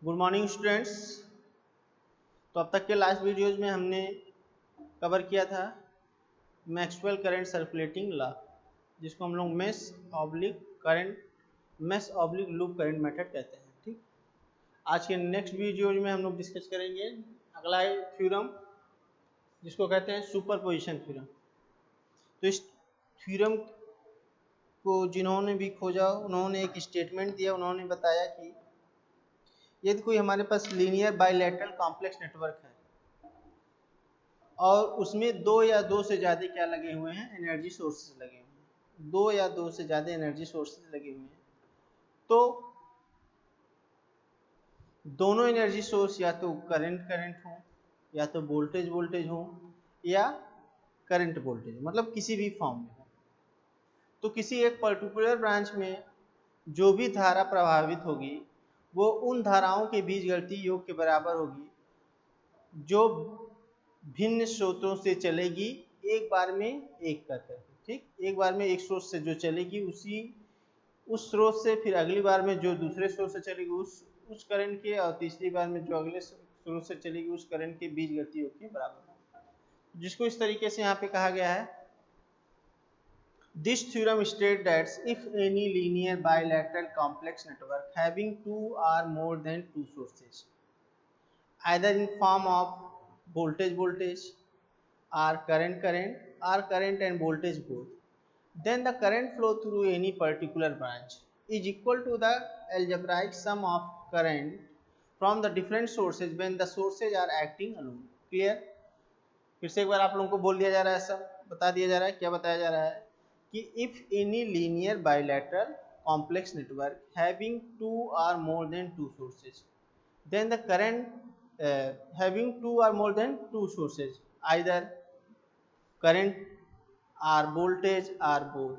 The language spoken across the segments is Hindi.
Good morning students. तो अब तक के लास्ट वीडियोज में हमने कवर किया था मैक्सवेल करंट सर्कुलेटिंग लॉ, जिसको हम लोग mesh oblique loop current method कहते हैं। ठीक, आज के नेक्स्ट वीडियोज में हम लोग डिस्कस करेंगे अगला थ्योरम, जिसको कहते हैं सुपरपोजिशन थ्योरम। तो इस थ्योरम को जिन्होंने भी खोजा उन्होंने एक स्टेटमेंट दिया। उन्होंने बताया कि यदि कोई हमारे पास लीनियर बाइलेटरल कॉम्प्लेक्स नेटवर्क है और उसमें दो या दो से ज़्यादा क्या लगे हुए हैं, एनर्जी सोर्सेज लगे हुए हैं, दो या दो से ज़्यादा एनर्जी सोर्सेज लगे हुए हैं, तो दोनों एनर्जी सोर्स या तो करंट हो, या तो वोल्टेज हो, या करंट वोल्टेज, मतलब किसी भी फॉर्म में हो। तो किसी एक पर्टिकुलर ब्रांच में जो भी धारा प्रभावित होगी वो उन धाराओं के बीच गति योग के बराबर होगी जो भिन्न स्रोतों से चलेगी एक बार में एक करके। ठीक, एक बार में एक स्रोत से जो चलेगी उस स्रोत से फिर अगली बार में जो दूसरे स्रोत से चलेगी उस करंट के, और तीसरी बार में जो अगले स्रोत से चलेगी उस करंट के बीच गति योग के बराबर, जिसको इस तरीके से यहाँ पे कहा गया है। This theorem states that if any linear bilateral complex network having two or more than two sources, either in form of voltage or current or current and voltage both, then the current flow through any particular branch is equal to the algebraic sum of current from the different sources when the sources are acting alone. Clear? फिर से एक बार आप लोगों को बोल दिया जा रहा है, सब बता दिया जा रहा है। क्या बताया जा रहा है कि if any linear bilateral complex network having two or more than two sources, then the current having two or more than two sources, either current or voltage or both.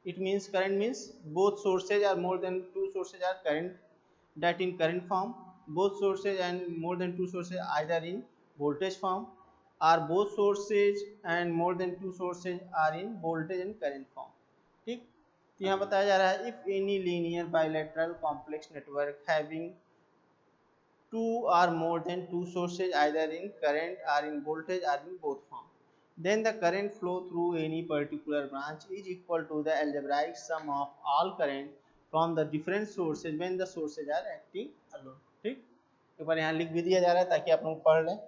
It means current means both sources or more than two sources are current, that in current form, both sources and more than two sources either in voltage form, or both sources and more than two sources are in voltage and current form. ठीक, तो यहाँ बताया जा रहा है if any linear bilateral complex network having two or more than two sources either in current or in voltage or in both form, then the current flow through any particular branch is equal to the algebraic sum of all current from the different sources when the sources are acting alone. ठीक, एक बार यहाँ लिख भी दिया जा रहा है ताकि आप लोग पढ़ लें।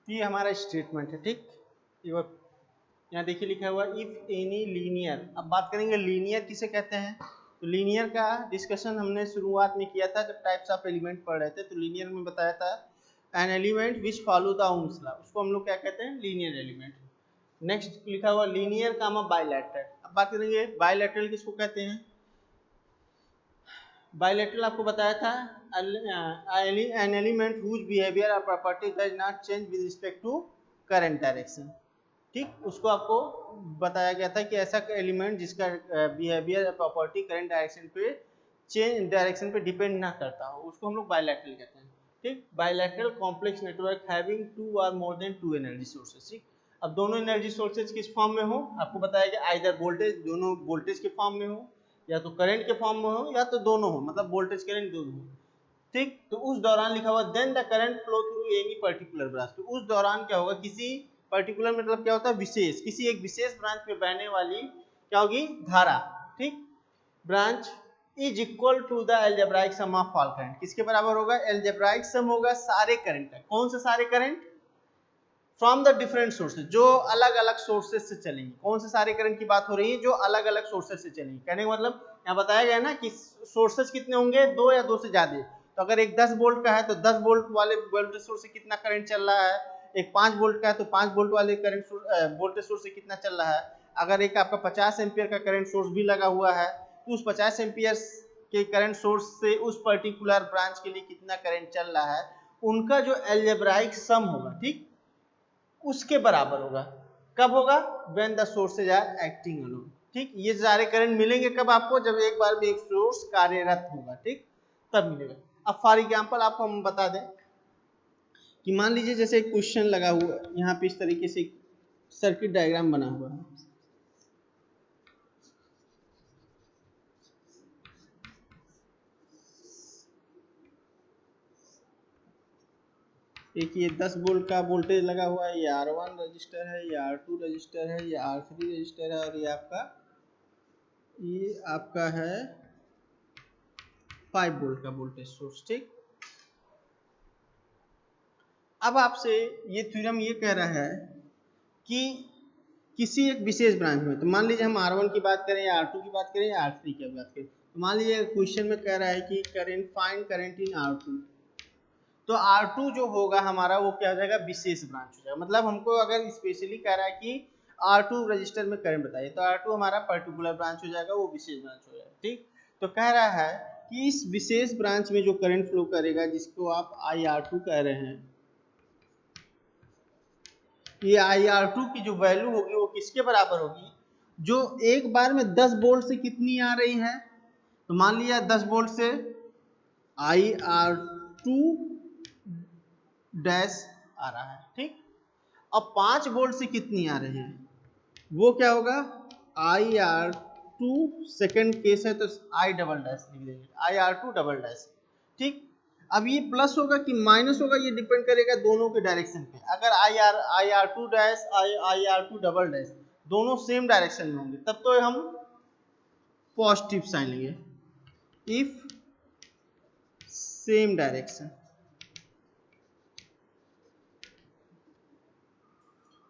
ये हमारा स्टेटमेंट है, ठीक। यहाँ देखिए लिखा हुआ इफ एनी लीनियर। अब बात करेंगे लीनियर किसे कहते हैं। तो लीनियर का डिस्कशन हमने शुरुआत में किया था जब टाइप्स ऑफ एलिमेंट पढ़ रहे थे। तो लीनियर में बताया था an element which follow the Ohm's law, उसको हम लोग क्या कहते हैं, लीनियर एलिमेंट। नेक्स्ट लिखा हुआ लीनियर कामा बायलैटरल। अब बात करेंगे बायलैटरल किसको कहते हैं। बायलैटरल आपको बताया था एन एलिमेंट हुज बिहेवियर और property does not change with respect to current direction, ठीक। उसको आपको बताया गया था कि ऐसा एलिमेंट जिसका बिहेवियर प्रॉपर्टी करंट डायरेक्शन पे चेंज डायरेक्शन पे डिपेंड ना करता हो, उसको हम लोग बायलैटरल कहते हैं, ठीक। Bilateral complex network having two और more than two energy sources, ठीक। अब दोनों एनर्जी सोर्सेज किस फॉर्म में हो, आपको बताया गया आइदर वोल्टेज, दोनों वोल्टेज के फॉर्म में हो, या तो करंट के फॉर्म में हो, या तो दोनों हो, मतलब वोल्टेज करंट दोनों हो, ठीक। तो उस दौरान लिखा हुआ then the current flow through any particular branch. तो उस दौरान क्या होगा, किसी पर्टिकुलर मतलब क्या होता है, विशेष, किसी एक विशेष ब्रांच पे बहने वाली क्या होगी, धारा, ठीक। Branch is equal to the algebraic sum of all current. किसके बराबर होगा, अलजेब्राइक सम होगा सारे करंट का। कौन से सारे current, from the different sources, जो अलग अलग सोर्सेज से चलेंगे। कौन से सारे करंट की बात हो रही है, जो अलग अलग सोर्सेज से चलेंगे। कहने का मतलब यहाँ बताया गया ना कि सोर्सेज कितने होंगे, दो या दो से ज्यादा। तो अगर एक 10 वोल्ट का है तो 10 वोल्ट वाले वोल्टेज सोर्स से कितना करंट चल रहा है, एक 5 वोल्ट का है तो 5 वोल्ट वाले करंट वोल्टेज सोर्स से कितना चल रहा है। अगर एक आपका 50 एम्पियर का करंट सोर्स भी लगा हुआ है तो उस 50 एम्पियर के करंट सोर्स से उस पर्टिकुलर ब्रांच के लिए कितना करंट चल रहा है, उनका जो अलजेब्राइक सम होगा, ठीक, उसके बराबर होगा। कब होगा, when the sources are acting alone, ठीक। ये सारे करंट मिलेंगे कब आपको, जब एक बार में एक सोर्स कार्यरत होगा, ठीक, तब मिलेगा। अब फॉर एग्जांपल आपको हम बता दें कि मान लीजिए जैसे एक क्वेश्चन लगा हुआ है, यहाँ पे इस तरीके से सर्किट डायग्राम बना हुआ है। एक ये 10 वोल्ट का वोल्टेज लगा हुआ है, ये R1 रजिस्टर है, ये R2 रजिस्टर है, ये R3 रजिस्टर है, और ये आपका है 5 वोल्ट का वोल्टेज सोर्स, ठीक। अब आपसे ये थ्योरम ये कह रहा है कि किसी एक विशेष ब्रांच में, तो मान लीजिए हम R1 की बात करें या R2 की बात करें या R3 की बात करें, तो मान लीजिए क्वेश्चन में कह रहा है कि करंट फाइंड करंट इन R2। तो R2 जो होगा हमारा वो क्या हो जाएगा, विशेष ब्रांच हो जाएगा। मतलब हमको अगर स्पेशली कह रहा है कि R2 रजिस्टर में करंट बताइए, तो R2 हमारा पर्टिकुलर ब्रांच हो जाएगा, वो विशेष ब्रांच हो जाएगा, ठीक। तो कह रहा है कि इस विशेष ब्रांच में जो करंट फ्लो करेगा, जिसको आप IR2 कह रहे हैं, ये IR2 की जो वैल्यू होगी वो किसके बराबर होगी, जो एक बार में 10 वोल्ट से कितनी आ रही है। तो मान लिया 10 वोल्ट से IR2 डैश आ रहा है, ठीक। अब 5 वोल्ट से कितनी आ रही है, वो क्या होगा, IR2 सेकंड केस है तो I डबल डैश लिख देंगे, IR2 डबल डैश, ठीक। अब ये प्लस होगा कि माइनस होगा, ये डिपेंड करेगा दोनों के डायरेक्शन पे। अगर IR2 dash IR2 double dash दोनों सेम डायरेक्शन में होंगे तब तो हम पॉजिटिव साइन लेंगे, if same direction.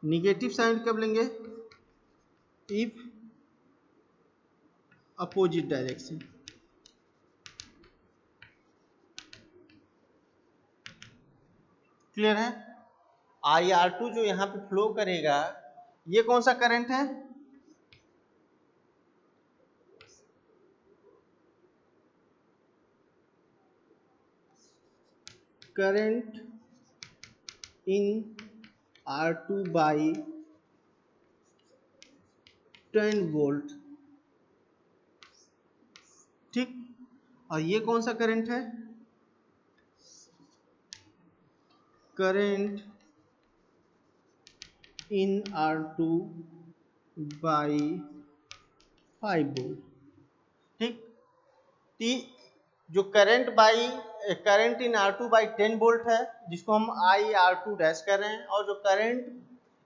Negative sign कब लेंगे, इफ अपोजिट डायरेक्शन। क्लियर है। IR2 जो यहाँ पे फ्लो करेगा, ये कौन सा करंट है, current in R2 by 10 volt, ठीक। और ये कौन सा करंट है, current in R2 by 5 volt, ठीक। जो current in R2 by 10 volt है, जिसको हम IR2 डैश कर रहे हैं, और जो current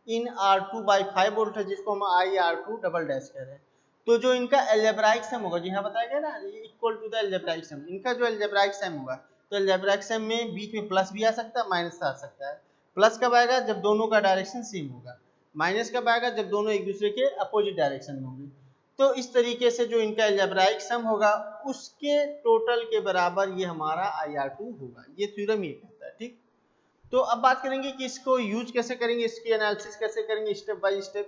in R2 by 5 volt है, जिसको हम IR2 डबल डैश कर रहे हैं। तो जो इनका अलजेब्राइक सम होगा, जी हाँ बताया गया ना, इक्वल टू द अलजेब्राइक सम, इनका जो अलजेब्राइक सम होगा, तो अलजेब्राइक सम में बीच में प्लस भी आ सकता है, माइनस आ सकता है। प्लस कब आएगा? जब दोनों का डायरेक्शन सेम होगा। माइनस कब आएगा? जब दोनों एक दूसरे के अपोजिट डायरेक्शन में होंगे। तो इस तरीके से जो इनका अलजेब्राइक सम होगा उसके टोटल के बराबर ये हमारा IR2 होगा। ये थ्योरम ये कहता है। ठीक, तो अब बात करेंगे कि इसको यूज कैसे करेंगे, इसकी एनालिसिस कैसे करेंगे स्टेप बाय स्टेप।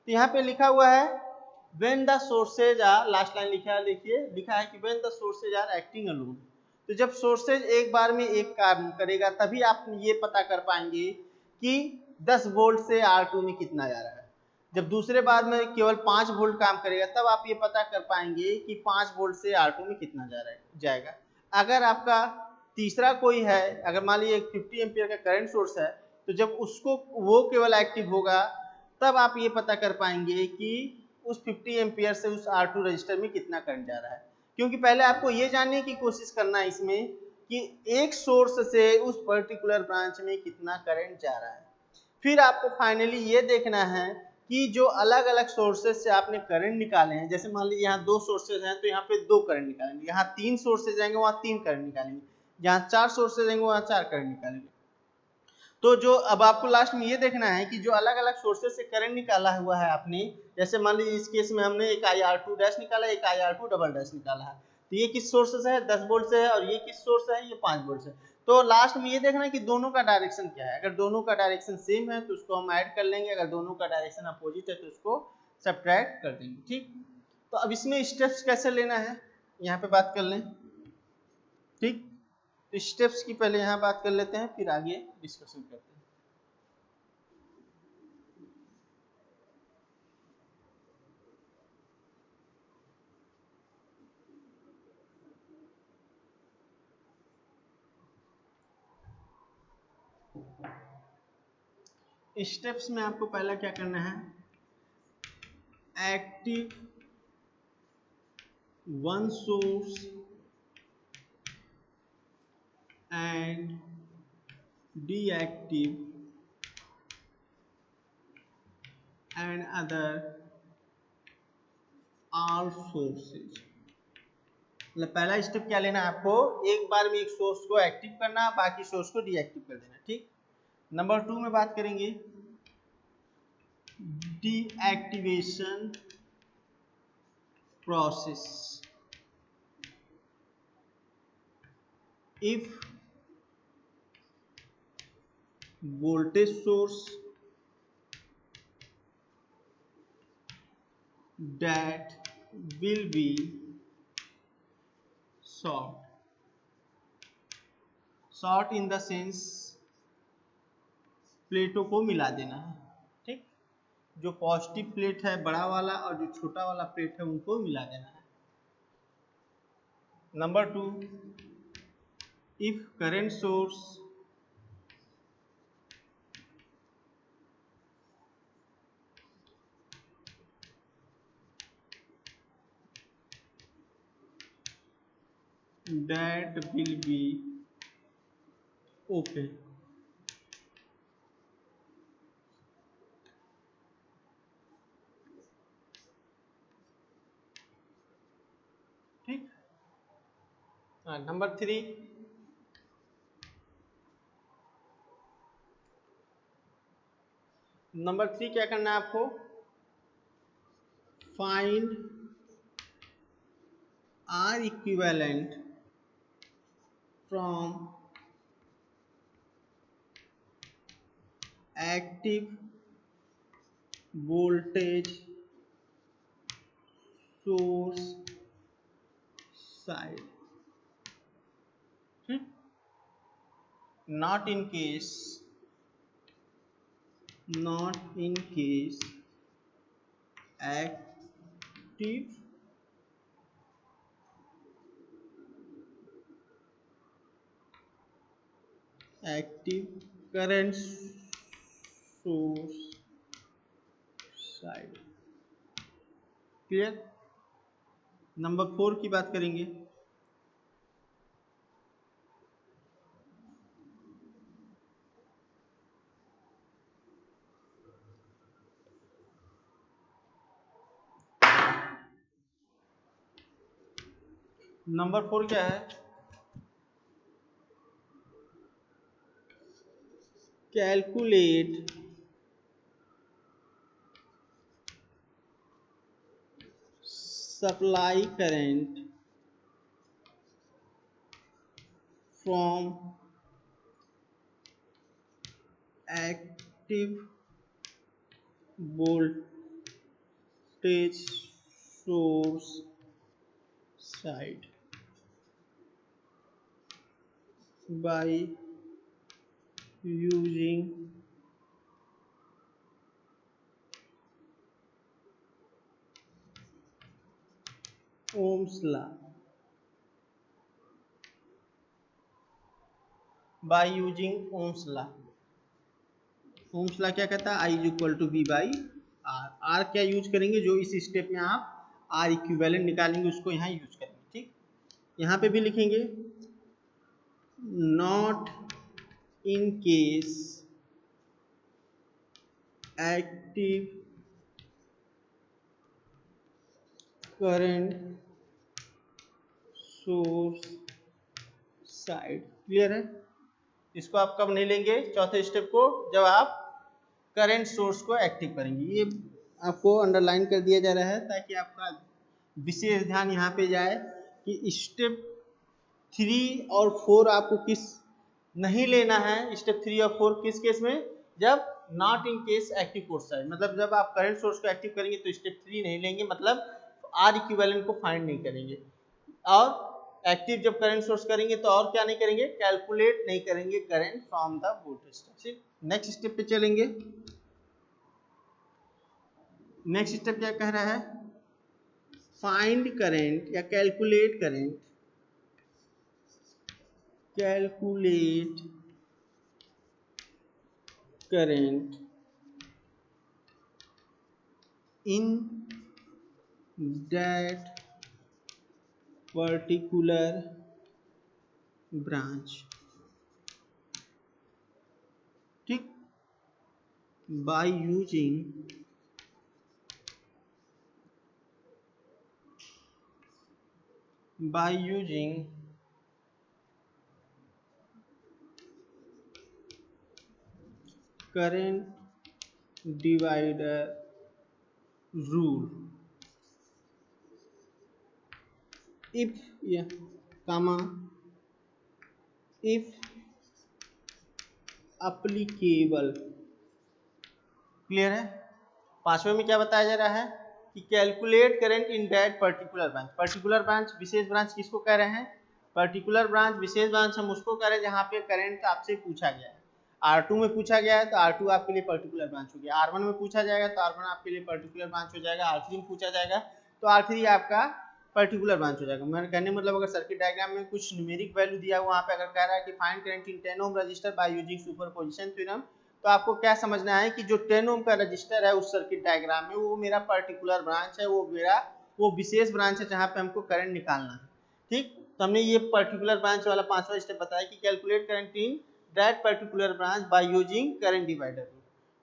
तो यहाँ पे लिखा हुआ है when the sources are, last line लिखा है, देखिए लिखा है कि when the sources are acting alone. तो जब सोर्सेज एक बार में एक काम करेगा तभी आप ये पता कर पाएंगे कि 10 वोल्ट से R2 में कितना जा रहा है। जब दूसरे बार में केवल 5 वोल्ट काम करेगा तब आप ये पता कर पाएंगे कि 5 वोल्ट से R2 में कितना जा रहा है जाएगा। अगर आपका तीसरा कोई है, अगर मान लीजिए 50 एम्पियर का करंट सोर्स है, तो जब उसको वो केवल एक्टिव होगा तब आप ये पता कर पाएंगे कि उस 50 एम्पियर से उस R2 रजिस्टर में कितना करंट जा रहा है। क्योंकि पहले आपको ये जानने की कोशिश करना है इसमें कि एक सोर्स से उस पर्टिकुलर ब्रांच में कितना करंट जा रहा है। फिर आपको फाइनली ये देखना है कि जो अलग अलग सोर्सेज से आपने करंट निकाले हैं, जैसे मान लीजिए यहाँ 2 सोर्सेज हैं तो यहाँ पे 2 करंट निकालेंगे, यहाँ 3 सोर्सेज आएंगे वहाँ 3 करंट निकालेंगे, जहाँ 4 सोर्सेज आएंगे वहाँ 4 करंट निकालेंगे। तो जो अब आपको लास्ट में ये देखना है कि जो अलग अलग सोर्सेज से करंट निकाला हुआ है आपने, जैसे मान लीजिए इस केस में हमने एक IR2 डैश निकाला, एक IR2 डबल डैश निकाला है, तो ये किस सोर्स से है? 10 वोल्ट से है, और ये किस सोर्स से है? ये 5 वोल्ट से। तो लास्ट में ये देखना है कि दोनों का डायरेक्शन क्या है। अगर दोनों का डायरेक्शन सेम है तो उसको हम ऐड कर लेंगे, अगर दोनों का डायरेक्शन अपोजिट है तो उसको सब्ट्रैक्ट कर देंगे। ठीक, तो अब इसमें स्टेप्स कैसे लेना है यहाँ पे बात कर लें। ठीक, तो स्टेप्स की पहले यहाँ बात कर लेते हैं, फिर आगे डिस्कशन करते हैं। स्टेप्स में आपको पहला क्या करना है, active one source and deactive and other all sources। मतलब पहला स्टेप क्या लेना है आपको, एक बार में एक सोर्स को एक्टिव करना, बाकी सोर्स को डीएक्टिव कर देना। ठीक, नंबर 2 में बात करेंगे deactivation process. If voltage source that will be short in the sense प्लेटों को मिला देना है। ठीक, जो पॉजिटिव प्लेट है बड़ा वाला और जो छोटा वाला प्लेट है उनको मिला देना है। Number 2, if current source that will be open। ठीक, नंबर 3, क्या करना है आपको, find R equivalent from active voltage source side। not in case active current source side। Clear. Number 4 की बात करेंगे, नंबर 4 क्या है, calculate supply current from active voltage source side by using Ohm's law. By using Ohm's law. Ohm's law क्या कहता है? I is equal to V by R. R क्या यूज करेंगे? जो इस स्टेप में आप R इक्विवेलेंट निकालेंगे उसको यहाँ यूज करेंगे. ठीक, यहाँ पे भी लिखेंगे not in case active current source side. Clear है? इसको आप कब नहीं लेंगे? चौथे स्टेप को, जब आप करंट सोर्स को एक्टिव करेंगे. ये आपको अंडरलाइन कर दिया जा रहा है ताकि आपका विशेष ध्यान यहाँ पे जाए कि स्टेप 3 और 4 आपको किस नहीं लेना है. स्टेप 3 और 4 किस केस में? जब not in case active source side, मतलब जब आप करंट सोर्स को एक्टिव करेंगे तो स्टेप 3 नहीं लेंगे, मतलब आर इक्विवेलेंट को फाइंड नहीं करेंगे. और एक्टिव जब करंट सोर्स करेंगे तो और क्या नहीं करेंगे? कैलकुलेट नहीं करेंगे करंट फ्रॉम द वोल्टेज. ठीक, नेक्स्ट स्टेप पे चलेंगे. नेक्स्ट स्टेप क्या कह रहा है? फाइंड करंट या calculate current, calculate current in that particular branch. ठीक, by using current divider rule. If if applicable. Clear है? पांचवें में क्या बताया जा रहा है कि calculate current in that particular branch. Particular branch, विशेष ब्रांच किसको कह रहे हैं? पर्टिकुलर ब्रांच, विशेष ब्रांच हम उसको कह रहे हैं जहाँ पे करंट आपसे पूछा गया है. R2 में पूछा गया है तो R2 आपके लिए पर्टिकुलर ब्रांच हो गया. R1 में पूछा जाएगा तो R1 आपके लिए पर्टिकुलर ब्रांच हो जाएगा. R3 में पूछा जाएगा तो R3 आपका पर्टिकुलर ब्रांच हो जाएगा. मैंने कहने मतलब अगर सर्किट डायग्राम में कुछ न्यूमेरिक वैल्यू दिया हुआ वहाँ पे अगर कह रहा है कि find current in 10 ohm resistor by using superposition theorem, तो आपको क्या समझना है कि जो 10 ओम का रजिस्टर है उस सर्किट डायग्राम में वो मेरा पर्टिकुलर ब्रांच है, वो विशेष ब्रांच है जहाँ पे हमको करंट निकालना है. ठीक, तो हमने ये पर्टिकुलर ब्रांच वाला पांचवा स्टेप बताया कि calculate current in that particular branch by using current divider rule.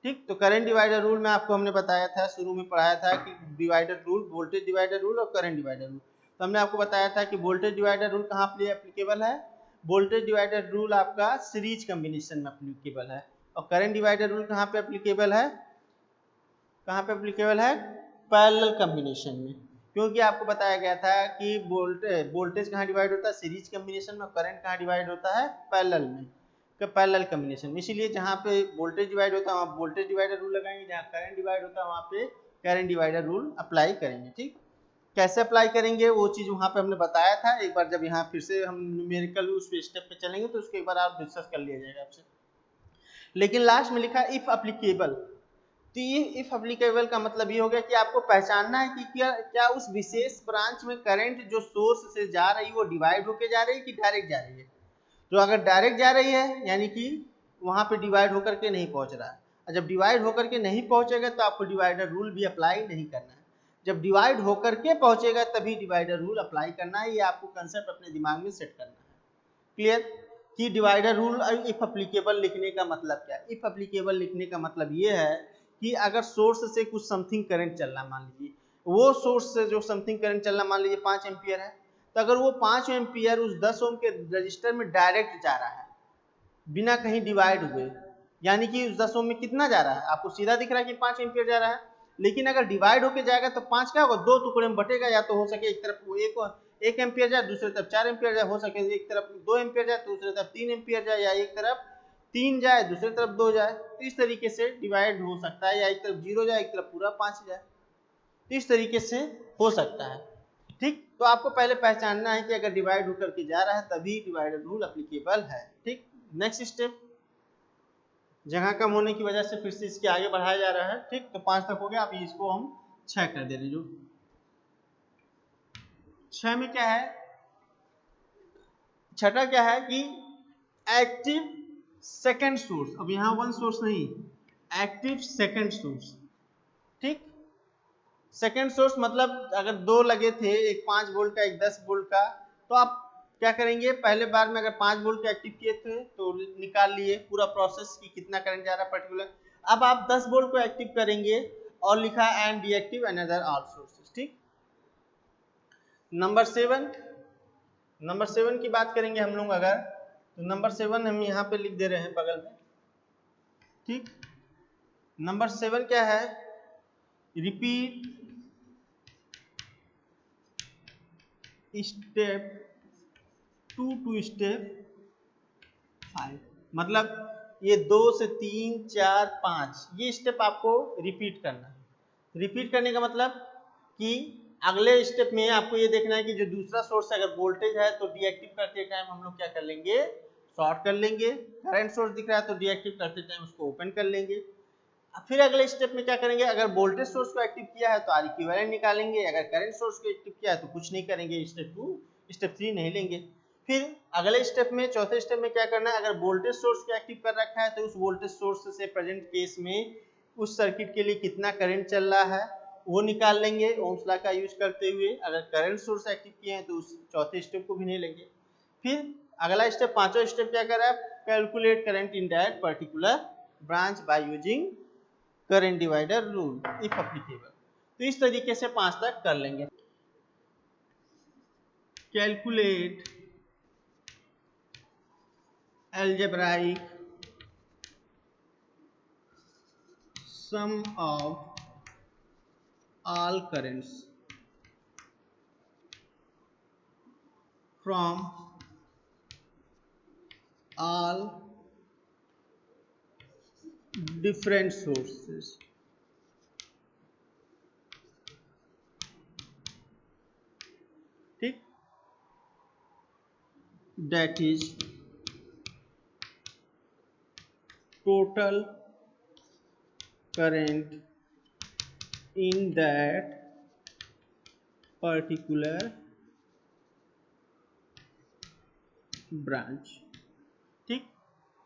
ठीक, तो करंट डिवाइडर रूल में आपको हमने बताया था, शुरू में पढ़ाया था कि divider rule, voltage divider rule और करंट डिवाइडर रूल. तो हमने आपको बताया था कि वोल्टेज डिवाइडर रूल कहाँ पे एप्लीकेबल है? वोल्टेज डिवाइडर रूल आपका सीरीज कॉम्बिनेशन में एप्लीकेबल है. और करंट डिवाइडर रूल कहाँ पे एप्लीकेबल है? कहाँ पे एप्लीकेबल है? पैरेलल कॉम्बिनेशन में. क्योंकि आपको बताया गया था कि वोल्टेज कहाँ डिवाइड होता है? सीरीज कॉम्बिनेशन में. करंट कहाँ डिवाइड होता है? पैरेलल में, पैरेलल कॉम्बिनेशन में. इसीलिए जहाँ पे वोल्टेज डिवाइड होता है वहाँ वोल्टेज डिवाइडर रूल लगाएंगे, जहाँ करंट डिवाइड होता है वहाँ पे करंट डिवाइडर रूल अप्लाई करेंगे. ठीक, कैसे अप्लाई करेंगे वो चीज़ वहाँ पे हमने बताया था. एक बार जब यहाँ फिर से हम न्यूमेरिकल उस स्टेप पे चलेंगे तो उसको एक बार आप डिस्कस कर लिया जाएगा आपसे. लेकिन लास्ट में लिखा इफ अप्लीकेबल. तो ये इफ अप्लीकेबल का मतलब ये हो गया कि आपको पहचानना है कि क्या उस विशेष ब्रांच में करंट जो सोर्स से जा रही है वो डिवाइड होके जा रही है कि डायरेक्ट जा रही है. तो अगर डायरेक्ट जा रही है यानी कि वहाँ पे डिवाइड होकर के नहीं पहुँच रहा है. और जब डिवाइड होकर के नहीं पहुँचेगा तो आपको डिवाइडर रूल भी अप्लाई नहीं करना है. जब डिवाइड होकर के पहुँचेगा तभी डिवाइडर रूल अप्लाई करना है. ये आपको कंसेप्ट अपने दिमाग में सेट करना है. क्लियर? कि डिवाइडर रूल इफ अप्लीकेबल लिखने का मतलब क्या है? इफ अप्लीकेबल लिखने का मतलब ये है कि अगर सोर्स से कुछ समथिंग करंट चल रहा, मान लीजिए वो सोर्स से जो समथिंग करंट चल रहा, मान लीजिए 5 एम्पियर है, तो अगर वो 5 एम्पियर उस 10 ओम के रजिस्टर में डायरेक्ट जा रहा है बिना कहीं डिवाइड हुए, यानी कि उस 10 ओम में कितना जा रहा है, आपको सीधा दिख रहा है कि 5 एम्पियर जा रहा है, लेकिन अगर डिवाइड होके जाएगा तो 5 क्या होगा, दो टुकड़े में बटेगा, या तो हो सके एक तरफ एक एम्पियर जाए, दूसरी तरफ 4 एम्पियर जाए, हो सके एक तरफ 2 एम्पियर जाए, दूसरी तरफ 3 एम्पियर जाए, या एक तरफ 3 जाए, दूसरी तरफ 2 जाए। तो इस तरीके से डिवाइड हो सकता है, या एक तरफ 0 जाए, एक तरफ पूरा 5 जाए, तो इस तरीके से हो सकता है। ठीक, तो आपको पहले पहचानना है कि अगर डिवाइड होकर के जा रहा है तभी डिवाइडर रूल एप्लीकेबल है। ठीक, नेक्स्ट स्टेप, जगह कम होने की वजह से फिर से इसके आगे बढ़ाया जा रहा है। ठीक, तो 5 तक हो गया, अभी इसको हम 6 कर दे रहे। जो 6 में क्या है, छठा क्या है कि एक्टिव सेकेंड सोर्स। अब यहाँ वन सोर्स नहीं, एक्टिव सेकेंड सोर्स। ठीक, सेकेंड सोर्स मतलब अगर दो लगे थे, एक 5 वोल्ट का, एक 10 वोल्ट का, तो आप क्या करेंगे, पहले बार में अगर 5 वोल्ट का एक्टिव किए थे तो निकाल लिए पूरा प्रोसेस कि कितना करंट जा रहा है पर्टिकुलर। अब आप 10 वोल्ट को एक्टिव करेंगे और लिखा and deactive another all sources. ठीक, नंबर 7 की बात करेंगे हम लोग अगर, तो नंबर 7 हम यहाँ पे लिख दे रहे हैं बगल में। ठीक, नंबर 7 क्या है, रिपीट स्टेप 2 टू स्टेप 5। मतलब ये 2 से 3 4 5 ये स्टेप आपको रिपीट करना है। रिपीट करने का मतलब कि अगले स्टेप में आपको ये देखना है कि जो दूसरा सोर्स अगर वोल्टेज है तो डीएक्टिव करते टाइम हम लोग क्या कर लेंगे, शॉर्ट कर लेंगे। करंट सोर्स दिख रहा है तो डीएक्टिव करते टाइम उसको ओपन कर लेंगे। फिर अगले स्टेप में क्या करेंगे, अगर वोल्टेज सोर्स को एक्टिव किया है तो आर इक्विवेलेंट निकालेंगे, अगर करंट सोर्स को एक्टिव किया है तो कुछ नहीं करेंगे, स्टेप 2 स्टेप 3 नहीं लेंगे। फिर अगले स्टेप में, चौथे स्टेप में क्या करना है, अगर वोल्टेज सोर्स को एक्टिव कर रखा है तो उस वोल्टेज सोर्स से प्रेजेंट केस में उस सर्किट के लिए कितना करंट चल रहा है वो निकाल लेंगे ओम्स लॉ का यूज करते हुए। अगर करंट सोर्स एक्टिव किए हैं तो उस चौथे स्टेप को भी नहीं लेंगे। फिर अगला स्टेप, पांचवा स्टेप क्या कर रहा है, calculate current in that particular branch by using current divider rule if applicable. तो इस तरीके से 5 तक कर लेंगे। Calculate algebraic sum of all currents from all different sources। ठीक, that is total current in that particular branch। ठीक,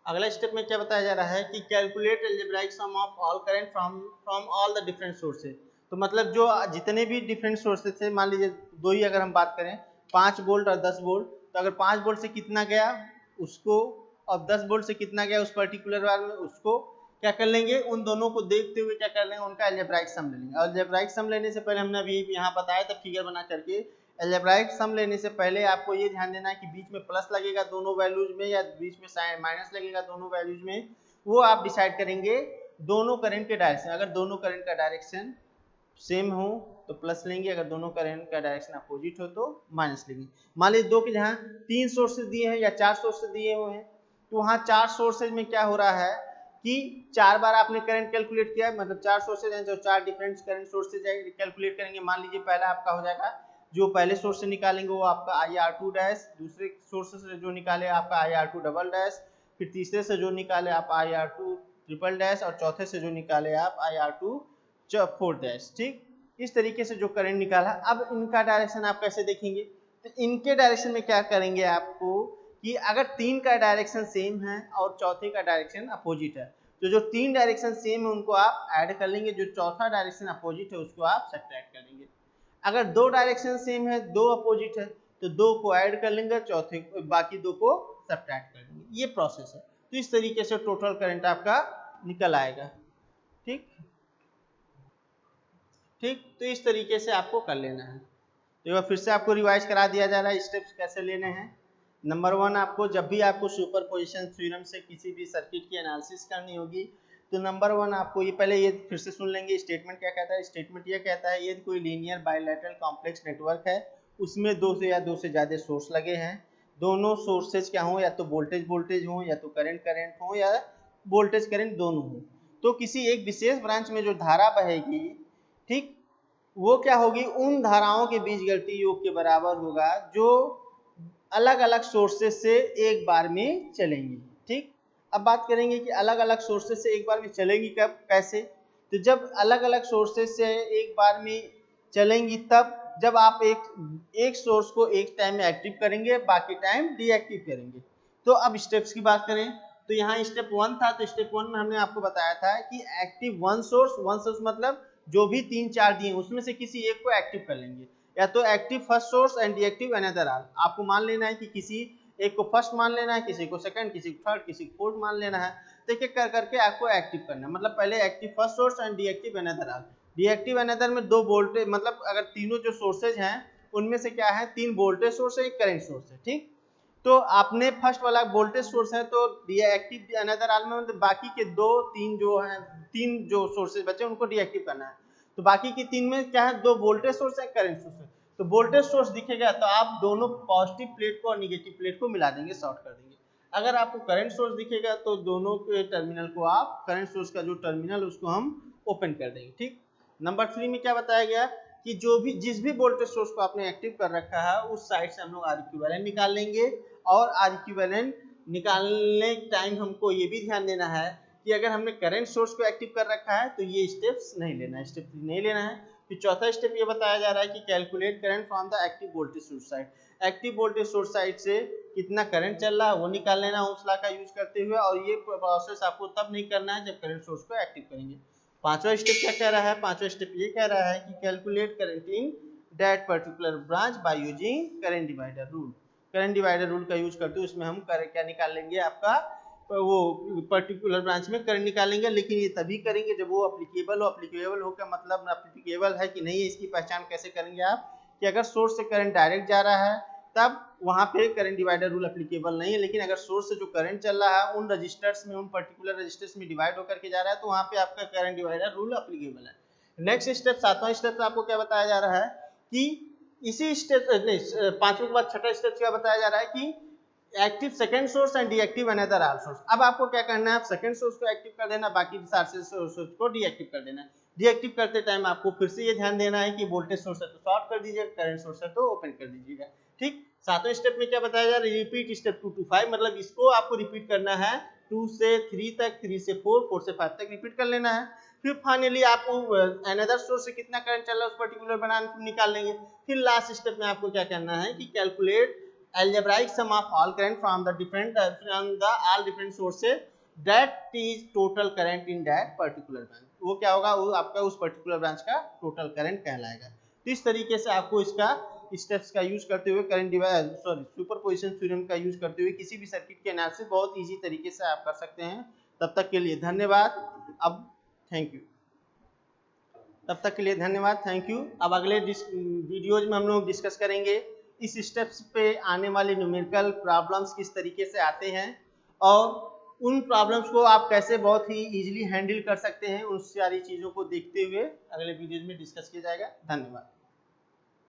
अगला स्टेप में क्या बताया जा रहा है कि calculate algebraic sum of all current from all the different sources. तो मतलब जो जितने भी डिफरेंट सोर्सेज थे, मान लीजिए दो ही अगर हम बात करें, 5 वोल्ट और 10 वोल्ट, तो अगर 5 वोल्ट से कितना गया उसको, और 10 वोल्ट से कितना गया उस पर्टिकुलर बार में, उसको क्या कर लेंगे, उन दोनों को देखते हुए क्या कर लेंगे, उनका अलजेब्राइक सम ले लेंगे। अलजेब्राइक सम लेने से पहले हमने अभी यहाँ बताया था फिगर बना करके, अलजेब्राइक सम लेने से पहले आपको ये ध्यान देना है कि बीच में प्लस लगेगा दोनों वैल्यूज में या बीच में माइनस लगेगा दोनों वैल्यूज में, वो आप डिसाइड करेंगे दोनों करंट के डायरेक्शन। अगर दोनों करंट का डायरेक्शन सेम हो तो प्लस लेंगे, अगर दोनों करंट का डायरेक्शन अपोजिट हो तो माइनस लेंगे। मान लीजिए दो के जहाँ 3 सोर्सेज दिए हैं या 4 सोर्सेज दिए हुए हैं, तो वहाँ 4 सोर्सेज में क्या हो रहा है कि 4 बार आपने करंट कैलकुलेट किया, मतलब 4 सोर्सेज हैं, जो 4 डिफरेंट करंट सोर्सेज कैलकुलेट करेंगे। मान लीजिए पहला आपका हो जाएगा, जो पहले सोर्स से निकालेंगे वो आपका IR2 डैश, दूसरे सोर्स से जो निकाले आपका IR2 डबल डैश, फिर तीसरे से जो निकाले आप IR2 ट्रिपल डैश, और चौथे से जो निकाले आप IR2 फोर डैश। ठीक, इस तरीके से जो करंट निकाला। अब इनका डायरेक्शन आप कैसे देखेंगे, तो इनके डायरेक्शन में क्या करेंगे आपको कि अगर 3 का डायरेक्शन सेम है और चौथे का डायरेक्शन अपोजिट है, तो जो 3 डायरेक्शन सेम है उनको आप ऐड कर लेंगे, जो चौथा डायरेक्शन अपोजिट है उसको आप सब्ट्रैक्ट कर लेंगे। अगर 2 डायरेक्शन सेम है, 2 अपोजिट है, तो 2 को ऐड कर लेंगे, चौथे बाकी 2 को सब्ट्रैक्ट कर लेंगे। ये प्रोसेस है। तो इस तरीके से टोटल करंट आपका निकल आएगा। ठीक, ठीक, तो इस तरीके से आपको कर लेना है। तो फिर से आपको रिवाइज करा दिया जा रहा है स्टेप्स कैसे लेने हैं। नंबर वन, आपको जब भी आपको सुपरपोजिशन थ्योरम से किसी भी सर्किट की एनालिसिस करनी होगी तो नंबर वन आपको ये पहले ये फिर से सुन लेंगे स्टेटमेंट क्या कहता है। स्टेटमेंट ये कहता है यदि कोई लीनियर बायलैटरल कॉम्प्लेक्स नेटवर्क है, उसमें दो से ज़्यादा सोर्स लगे हैं, दोनों सोर्सेज क्या हो, या तो वोल्टेज हो, या तो करंट हो, या वोल्टेज करंट दोनों हो, तो किसी एक विशेष ब्रांच में जो धारा बहेगी, ठीक, वो क्या होगी, उन धाराओं के बीच गलती योग के बराबर होगा जो अलग अलग सोर्सेज से एक बार में चलेंगी। ठीक, अब बात करेंगे कि अलग अलग सोर्सेज से एक बार में चलेंगी कब, कैसे। तो जब अलग अलग सोर्सेज से एक बार में चलेंगी तब जब आप एक सोर्स को एक टाइम में एक्टिव करेंगे, बाकी टाइम डीएक्टिव करेंगे। तो अब स्टेप्स की बात करें तो यहाँ स्टेप वन था, तो स्टेप वन में हमने आपको बताया था कि एक्टिव वन सोर्स मतलब जो भी 3-4 दिए उसमें से किसी एक को एक्टिव कर लेंगे, या तो active first source and deactive another all. आपको मान लेना है कि किसी एक को फर्स्ट मान लेना है, किसी को सेकंड, किसी को थर्ड, किसी को फोर्थ मान लेना है। तो एक एक कर करके आपको एक्टिव करना है, मतलब पहले active first source and deactive another all. Deactive another में दो वोल्टेज, मतलब अगर तीनों जो सोर्सेज हैं उनमें से क्या है, 3 वोल्टेज सोर्स है, एक करंट सोर्स है। ठीक, तो आपने फर्स्ट वाला वोल्टेज सोर्स है तो डीएक्टिव अनदर ऑल में मतलब बाकी के तीन जो सोर्सेज बचे उनको डीएक्टिव करना है। तो बाकी की 3 में क्या है, 2 वोल्टेज सोर्स है, करंट सोर्स है। तो वोल्टेज सोर्स दिखेगा तो आप दोनों पॉजिटिव प्लेट को और निगेटिव प्लेट को मिला देंगे, शॉर्ट कर देंगे। अगर आपको करंट सोर्स दिखेगा तो दोनों के टर्मिनल को आप, करंट सोर्स का जो टर्मिनल उसको हम ओपन कर देंगे। ठीक, नंबर 3 में क्या बताया गया कि जिस भी वोल्टेज सोर्स को आपने एक्टिव कर रखा है उस साइड से हम लोग आर इक्विवेलेंट निकाल लेंगे। और आर इक्विवेलेंट निकालने टाइम हमको ये भी ध्यान देना है कि अगर हमने करंट सोर्स को एक्टिव कर रखा है तो ये स्टेप्स नहीं लेना है, स्टेप नहीं लेना है। फिर चौथा स्टेप ये बताया जा रहा है कि calculate current from the active voltage source side. Active voltage source side से कितना करंट चल रहा है वो निकाल लेना ओम्स लॉ का यूज करते हुए, और ये प्रोसेस आपको तब नहीं करना है जब करंट सोर्स को एक्टिव करेंगे। पांचवा स्टेप क्या कह रहा है, पांचवा स्टेप ये कह रहा है कि calculate current in that particular branch by using current divider rule. Current divider rule का यूज करते हुए उसमें हम क्या निकाल लेंगे, आपका वो पर्टिकुलर ब्रांच में करंट निकालेंगे। लेकिन ये तभी करेंगे जब वो अप्लीकेबल हो। अप्लीकेबल हो क्या मतलब, अप्लीकेबल है कि नहीं है इसकी पहचान कैसे करेंगे आप, कि अगर सोर्स से करंट डायरेक्ट जा रहा है तब वहां पे करंट डिवाइडर रूल अप्लीकेबल नहीं है, लेकिन अगर सोर्स से जो करंट चल रहा है उन रजिस्टर्स में, उन पर्टिकुलर रजिस्टर्स में डिवाइड होकर के जा रहा है तो वहां पे आपका करंट डिवाइडर रूल अप्लीकेबल है। नेक्स्ट स्टेप, सातवां स्टेप आपको क्या बताया जा रहा है कि इसी स्टेप, पांचवें के बाद छठा स्टेप क्या बताया जा रहा है कि active second source and deactive another all source. अब आपको क्या करना है, सेकंड सोर्स को एक्टिव कर देना, बाकी सारे सोर्स को डीएक्टिव कर देना। डीएक्टिव करते टाइम आपको फिर से ये ध्यान देना है कि वोल्टेज सोर्स है तो शॉर्ट कर दीजिएगा, करंट सोर्स है तो ओपन कर दीजिएगा। ठीक, सातवें स्टेप में क्या बताया जा रहा है, रिपीट स्टेप 2 to 5, मतलब इसको आपको रिपीट करना है 2 से 3 तक, 3 से 4, 4 से 5 तक रिपीट कर लेना है। फिर फाइनली आपको अनदर सोर्स से कितना करंट चल रहा है उस पर्टिकुलर बनाना निकाल लेंगे। फिर लास्ट स्टेप में आपको क्या करना है कि calculate algebraic sum of all current from the all different sources that is total current in that particular branch। वो क्या होगा, वो आपका उस पर्टिकुलर ब्रांच का टोटल करंट कहलाएगा। तो इस तरीके से आपको इसका स्टेप्स का यूज करते हुए सुपरपोजिशन थ्योरम का यूज करते हुए किसी भी सर्किट के एनालिसिस बहुत इजी तरीके से आप कर सकते हैं। तब तक के लिए धन्यवाद। अब थैंक यू, तब तक के लिए धन्यवाद, थैंक यू। अब अगले वीडियोज में हम लोग डिस्कस करेंगे इस स्टेप्स पे आने वाले न्यूमेरिकल प्रॉब्लम्स किस तरीके से आते हैं और उन प्रॉब्लम्स को आप कैसे बहुत ही इजीली हैंडल कर सकते हैं। उन सारी चीज़ों को देखते हुए अगले वीडियोज में डिस्कस किया जाएगा। धन्यवाद।